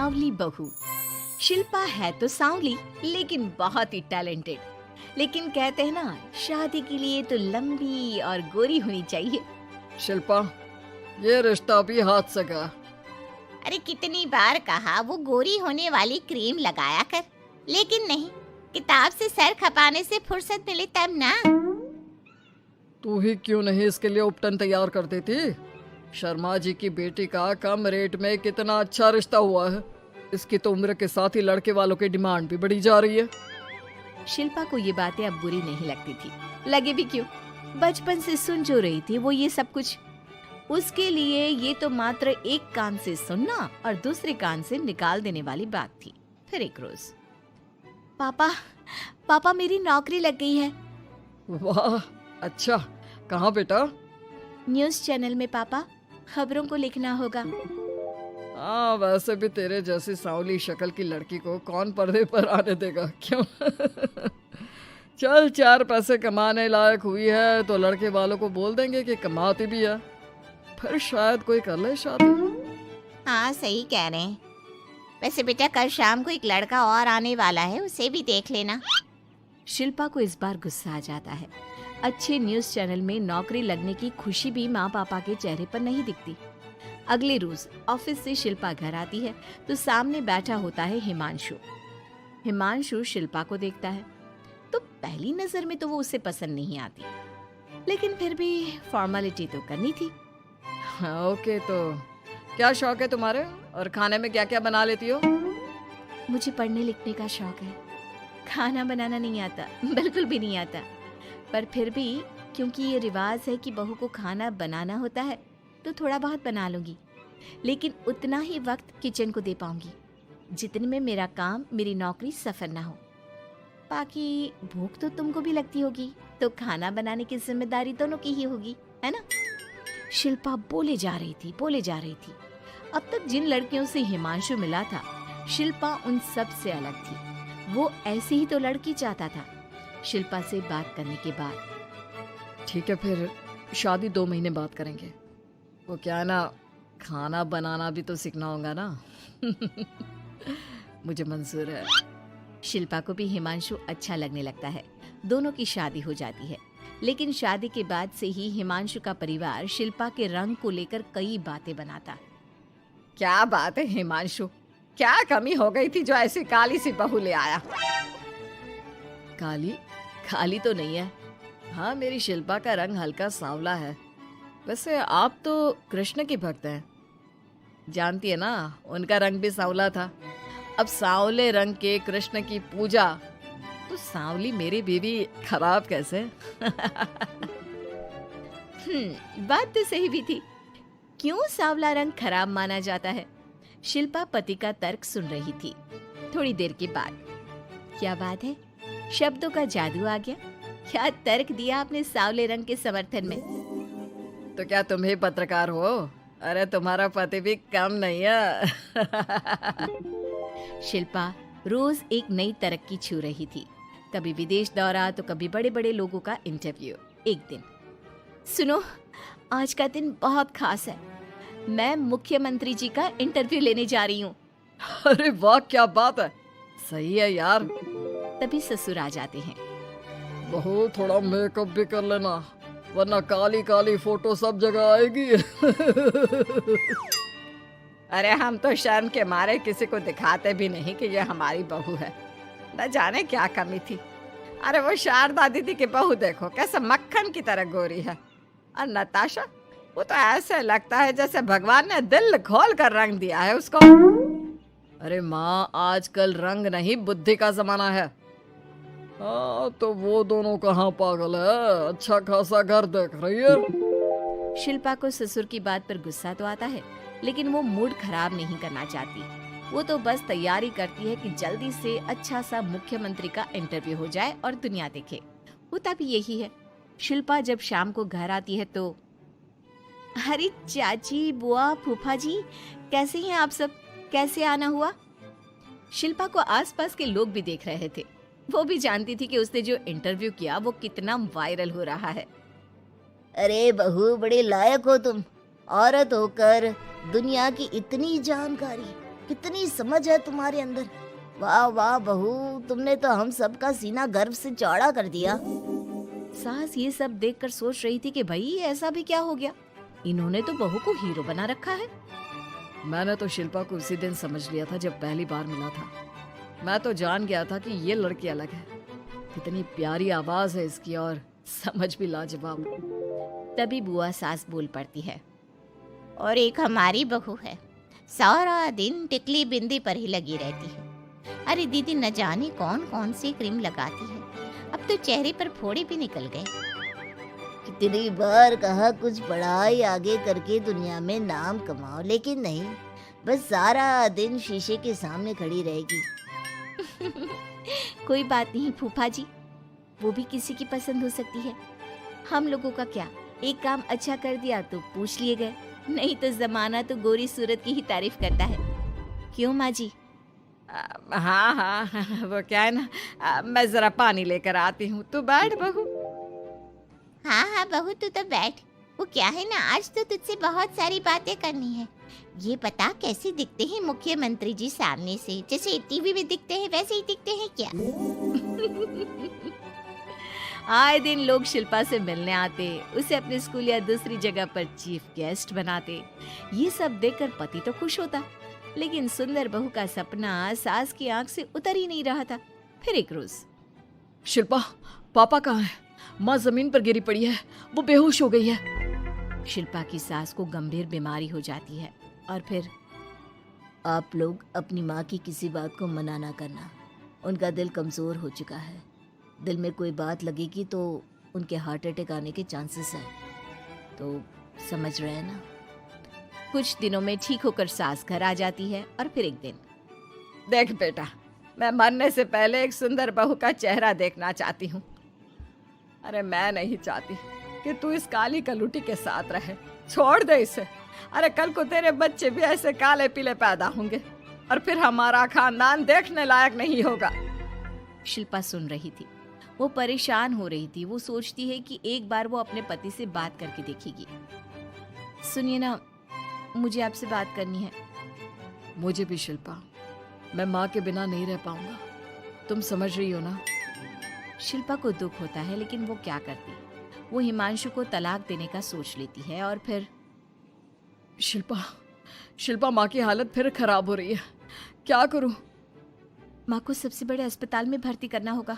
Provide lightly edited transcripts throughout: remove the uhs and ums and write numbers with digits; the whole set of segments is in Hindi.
सांवली बहू। शिल्पा है तो सांवली लेकिन बहुत ही टैलेंटेड। लेकिन कहते हैं ना, शादी के लिए तो लंबी और गोरी होनी चाहिए। शिल्पा, ये रिश्ता भी हाथ से गया। अरे कितनी बार कहा वो गोरी होने वाली क्रीम लगाया कर, लेकिन नहीं, किताब से सर खपाने से फुर्सत मिले तब ना। तू ही क्यों नहीं इसके लिए उपटन तैयार कर देती? शर्मा जी की बेटी का कम रेट में कितना अच्छा रिश्ता हुआ है। इसकी तो उम्र के साथ ही लड़के वालों की डिमांड भी बढ़ी जा रही है। शिल्पा को ये बातें अब बुरी नहीं लगती थी, लगे भी क्यों, बचपन से सुन जो रही थी वो ये सब कुछ। उसके लिए ये तो मात्र एक कान से सुनना और दूसरे कान से निकाल देने वाली बात थी। फिर एक रोज, पापा मेरी नौकरी लग गई है। वाह, अच्छा, कहाँ बेटा? न्यूज़ चैनल में पापा, खबरों को लिखना होगा। हाँ, वैसे भी तेरे जैसी सांवली शक्ल की लड़की को कौन पर्दे पर आने देगा, क्यों? चल, 4 पैसे कमाने लायक हुई है तो लड़के वालों को बोल देंगे कि कमाती भी है, फिर शायद कोई कर ले शादी। हाँ सही कह रहे हैं। वैसे बेटा कल शाम को एक लड़का और आने वाला है, उसे भी देख लेना। शिल्पा को इस बार गुस्सा आ जाता है। अच्छे न्यूज़ चैनल में नौकरी लगने की खुशी भी माँ पापा के चेहरे पर नहीं दिखती। अगले रोज ऑफिस से शिल्पा घर आती है तो सामने बैठा होता है हिमांशु। हिमांशु शिल्पा को देखता है तो पहली नजर में तो वो उसे पसंद नहीं आती, लेकिन फिर भी फॉर्मेलिटी तो करनी थी। हाँ, ओके, तो क्या शौक है तुम्हारे और खाने में क्या क्या बना लेती हो? मुझे पढ़ने लिखने का शौक है, खाना बनाना नहीं आता, बिल्कुल भी नहीं आता। पर फिर भी क्योंकि ये रिवाज है कि बहू को खाना बनाना होता है तो थोड़ा बहुत बना लूंगी, लेकिन उतना ही वक्त किचन को दे पाऊंगी जितने में मेरा काम, मेरी नौकरी सफर ना हो। बाकी भूख तो तुमको भी लगती होगी, तो खाना बनाने की जिम्मेदारी दोनों की ही होगी, है ना? शिल्पा बोले जा रही थी। अब तक जिन लड़कियों से हिमांशु मिला था, शिल्पा उन सब से अलग थी। वो ऐसी ही तो लड़की चाहता था। शिल्पा से बात करने के बाद, ठीक है, फिर शादी 2 महीने बाद करेंगे। वो क्या है ना, खाना बनाना भी तो सीखना होगा ना। मुझे मंजूर है। शिल्पा को भी हिमांशु अच्छा लगने लगता है। दोनों की शादी हो जाती है, लेकिन शादी के बाद से ही हिमांशु का परिवार शिल्पा के रंग को लेकर कई बातें बनाता। क्या बात है हिमांशु, क्या कमी हो गई थी जो ऐसी काली सी बहू ले आया? काली तो नहीं है। हाँ, मेरी शिल्पा का रंग हल्का सांवला है। वैसे आप तो कृष्ण की भक्त हैं, जानती है ना, उनका रंग भी सांवला था। अब सांवले रंग के कृष्ण की पूजा, तो सांवली मेरी बीवी खराब कैसे? बात तो सही भी थी। क्यों सांवला रंग खराब माना जाता है? शिल्पा पति का तर्क सुन रही थी। थोड़ी देर के बाद, क्या बात है, शब्दों का जादू आ गया। क्या तर्क दिया आपने सांवले रंग के समर्थन में? तो क्या तुम ही पत्रकार हो? अरे तुम्हारा पति भी कम नहीं है। शिल्पा रोज एक नई तरक्की छू रही थी। कभी विदेश दौरा तो कभी बड़े बड़े लोगों का इंटरव्यू। एक दिन, सुनो, आज का दिन बहुत खास है, मैं मुख्यमंत्री जी का इंटरव्यू लेने जा रही हूँ। अरे वाह, क्या बात है, सही है यार। तभी ससुर आ जाते हैं। बहू, थोड़ा मेकअप भी कर लेना, वरना काली काली फोटो सब जगह आएगी। अरे हम तो शर्म के मारे किसी को दिखाते भी नहीं कि ये हमारी बहू है। न जाने क्या कमी थी। अरे वो शारदा दीदी की बहू देखो, कैसे मक्खन की तरह गोरी है। और नताशा, वो तो ऐसे लगता है जैसे भगवान ने दिल खोल कर रंग दिया है उसको। अरे माँ, आजकल रंग नहीं बुद्धि का जमाना है। हाँ, तो वो दोनों कहाँ पागल है, अच्छा खासा घर देख रही है। शिल्पा को ससुर की बात पर गुस्सा तो आता है, लेकिन वो मूड खराब नहीं करना चाहती। वो तो बस तैयारी करती है कि जल्दी से अच्छा सा मुख्यमंत्री का इंटरव्यू हो जाए और दुनिया देखे। होता भी यही है। शिल्पा जब शाम को घर आती है तो, अरे चाची, बुआ, फूफा जी, कैसे हैं आप सब? कैसे आना हुआ? शिल्पा को आसपास के लोग भी देख रहे थे। वो भी जानती थी कि उसने जो इंटरव्यू किया वो कितना वायरल हो रहा है। अरे बहू, बड़े लायक हो तुम, औरत होकर दुनिया की इतनी जानकारी, कितनी समझ है तुम्हारे अंदर। वाह वाह बहू, तुमने तो हम सबका सीना गर्व से चौड़ा कर दिया। सास ये सब देखकर सोच रही थी कि भाई ऐसा भी क्या हो गया, इन्होंने तो बहू को हीरो बना रखा है। मैंने तो शिल्पा को उसी दिन समझ लिया था जब पहली बार मिला था। मैं तो जान गया था कि ये लड़की अलग है। कितनी प्यारी आवाज है इसकी और समझ भी लाजवाब। तभी बुआ सास बोल पड़ती है, और एक हमारी बहू है, सारा दिन टिकली बिंदी पर ही लगी रहती है। अरे दीदी, न जाने कौन कौन सी क्रीम लगाती है, अब तो चेहरे पर फोड़े भी निकल गए। कितनी बार कहा कुछ पढ़ाई आगे करके दुनिया में नाम कमाओ, लेकिन नहीं, बस सारा दिन शीशे के सामने खड़ी रहेगी। कोई बात नहीं फूफा जी, वो भी किसी की पसंद हो सकती है। हम लोगों का क्या, एक काम अच्छा कर दिया तो पूछ लिए गए, नहीं तो जमाना तो गोरी सूरत की ही तारीफ करता है। क्यों माँ जी? हाँ हाँ, वो क्या है ना, मैं जरा पानी लेकर आती हूँ, तू बैठ बहू। हाँ हाँ बहू, तू तो बैठ। वो क्या है ना, आज तो तुझसे बहुत सारी बातें करनी है। ये बता, कैसे दिखते हैं मुख्यमंत्री जी सामने से? जैसे टीवी में दिखते हैं वैसे ही दिखते हैं क्या? आए दिन लोग शिल्पा से मिलने आते, उसे अपने स्कूल या दूसरी जगह पर चीफ गेस्ट बनाते। ये सब देखकर पति तो खुश होता, लेकिन सुंदर बहू का सपना सास की आंख से उतर ही नहीं रहा था। फिर एक रोज, शिल्पा, पापा कहाँ है? माँ जमीन पर गिरी पड़ी है, वो बेहोश हो गई है। शिल्पा की सास को गंभीर बीमारी हो जाती है और फिर आप लोग अपनी माँ की किसी बात को मना ना करना, उनका दिल कमज़ोर हो चुका है। दिल में कोई बात लगेगी तो उनके हार्ट अटैक आने के चांसेस हैं, तो समझ रहे हैं ना। कुछ दिनों में ठीक होकर सास घर आ जाती है और फिर एक दिन, देख बेटा, मैं मरने से पहले एक सुंदर बहू का चेहरा देखना चाहती हूँ। अरे मैं नहीं चाहती कि तू इस काली कलूटी के साथ रहे, छोड़ दे इसे। अरे कल को तेरे बच्चे भी ऐसे काले पीले पैदा होंगे और फिर हमारा खानदान देखने लायक नहीं होगा। शिल्पा सुन रही थी, वो परेशान हो रही थी। वो सोचती है कि एक बार वो अपने पति से बात करके देखेगी। सुनिए ना, मुझे आपसे बात करनी है। मुझे भी शिल्पा, मैं माँ के बिना नहीं रह पाऊंगा, तुम समझ रही हो ना। शिल्पा को दुख होता है, लेकिन वो क्या करती। वो हिमांशु को तलाक देने का सोच लेती है और फिर शिल्पा, माँ की हालत फिर खराब हो रही है, क्या करूं? माँ को सबसे बड़े अस्पताल में भर्ती करना होगा।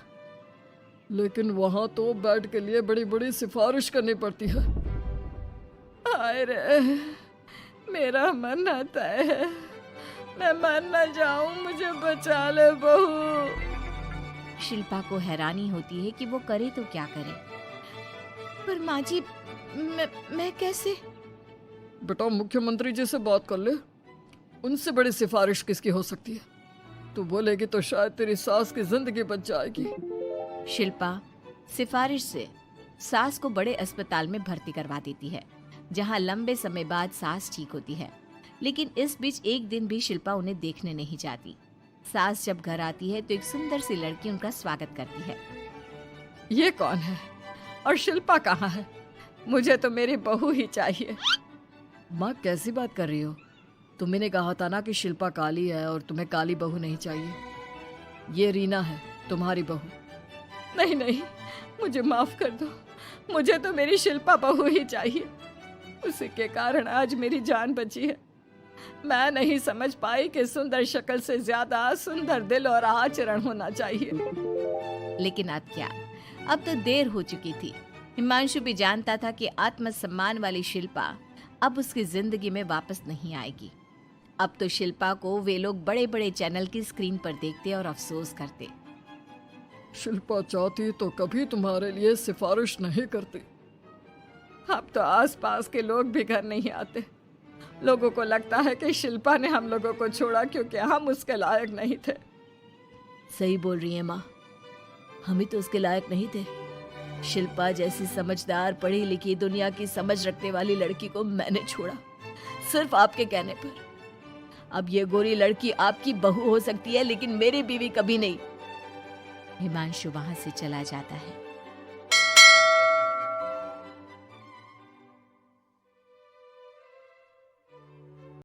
लेकिन वहां तो बेड के लिए बड़ी बड़ी सिफारिश करनी पड़ती है। हाय रे, मेरा मन आता है, मैं मर न जाऊं, मुझे बचा ले बहू। शिल्पा को हैरानी होती है कि वो करे तो क्या करे। पर माँ जी, मैं कैसे? बेटा, मुख्यमंत्री जी से बात कर ले, उनसे बड़ी सिफारिश किसकी हो सकती है? तू बोलेगी तो शायद तेरी सास की जिंदगी बच जाएगी। शिल्पा सिफारिश से सास को बड़े अस्पताल में भर्ती करवा देती है, जहां लंबे समय बाद सास ठीक होती है। लेकिन इस बीच एक दिन भी शिल्पा उन्हें देखने नहीं जाती। सास जब घर आती है तो एक सुंदर सी लड़की उनका स्वागत करती है। ये कौन है और शिल्पा कहाँ है? मुझे तो मेरी बहू ही चाहिए। माँ, कैसी बात कर रही हो? तुमने कहा था ना कि शिल्पा काली है और तुम्हें काली बहू नहीं चाहिए। ये रीना है, तुम्हारी बहू। नहीं नहीं, मुझे माफ कर दो, मुझे तो मेरी शिल्पा बहू ही चाहिए। उसी के कारण आज मेरी जान बची है। मैं नहीं समझ पाई कि सुंदर शक्ल से ज्यादा सुंदर दिल और आचरण होना चाहिए। लेकिन अब क्या, अब तो देर हो चुकी थी। हिमांशु भी जानता था कि आत्मसम्मान वाली शिल्पा अब उसकी जिंदगी में वापस नहीं आएगी। अब तो शिल्पा को वे लोग बड़े बड़े चैनल की स्क्रीन पर देखते और अफसोस करते। शिल्पा चाहती तो कभी तुम्हारे लिए सिफारिश नहीं करती। अब तो आसपास के लोग भी घर नहीं आते। लोगों को लगता है कि शिल्पा ने हम लोगों को छोड़ा क्योंकि हम उसके लायक नहीं थे। सही बोल रही है माँ, हम ही तो उसके लायक नहीं थे। शिल्पा जैसी समझदार, पढ़ी लिखी, दुनिया की समझ रखने वाली लड़की को मैंने छोड़ा, सिर्फ आपके कहने पर। अब ये गोरी लड़की आपकी बहू हो सकती है, लेकिन मेरी बीवी कभी नहीं। हिमांशु वहां से चला जाता है।